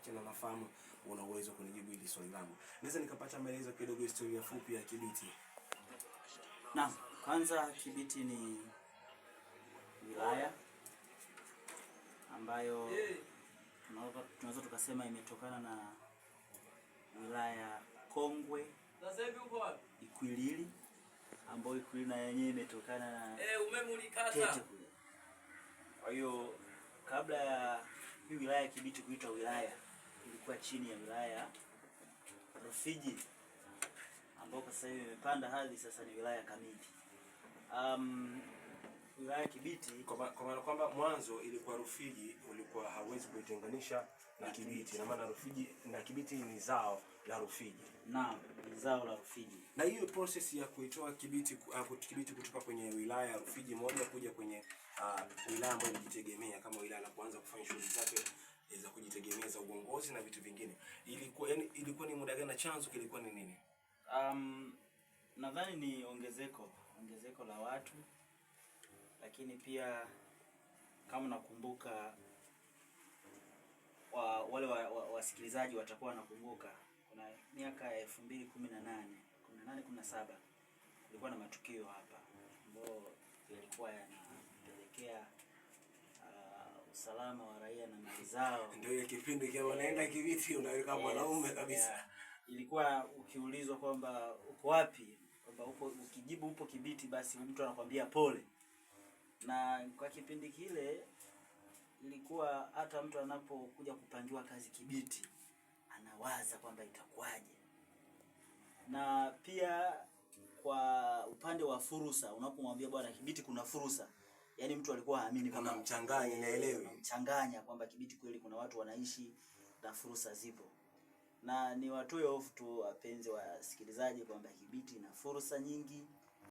Na nafahamu una uwezo kunijibu hili swali langu. Naweza nikapata maelezo kidogo, historia fupi ya Kibiti? Naam, kwanza Kibiti ni wilaya ambayo tunaweza tukasema imetokana na wilaya kongwe Ikwiriri, ambayo Ikwiriri na yenyewe imetokana na umeme ulikata. Kwa hiyo kabla ya hii wilaya ya Kibiti kuitwa wilaya, ilikuwa chini ya wilaya Rufiji, ambapo sasa hivi imepanda hadi sasa ni wilaya kamili. Wilaya Kibiti kwa maana kwamba mwanzo ilikuwa Rufiji, ulikuwa hauwezi kuitenganisha na Kibiti, na maana Rufiji na Kibiti ni zao la Rufiji. Naam, ni zao la Rufiji. Na hiyo process ya kuitoa Kibiti kutoka kwenye wilaya ya Rufiji moja kuja kwenye wilaya ambayo inajitegemea kama wilaya la kuanza kufanya shughuli zake za kujitegemea za uongozi na vitu vingine, ilikuwa ni muda gani na chanzo kilikuwa ni nini? Nadhani ni ongezeko la watu, lakini pia kama nakumbuka wale wasikilizaji watakuwa wanakumbuka, kuna miaka ya 2018 17 kulikuwa na matukio hapa ambayo yalikuwa yanapelekea usalama wa raia na mali zao. Ndio ile kipindi kile wanaenda Kibiti unaweka mwanaume kabisa. Yeah. Ilikuwa ukiulizwa kwamba uko wapi, kwamba ukijibu upo Kibiti, basi mtu anakuambia pole. Na kwa kipindi kile ilikuwa hata mtu anapokuja kupangiwa kazi Kibiti anawaza kwamba itakuwaje. Na pia kwa upande wa fursa, unapomwambia bwana Kibiti kuna fursa, yani mtu alikuwa haamini kama mchanganya, naelewi mchanganya kwamba Kibiti kweli kuna watu wanaishi na fursa zipo. Na ni watoe hofu tu wapenzi wasikilizaji kwamba Kibiti na fursa nyingi,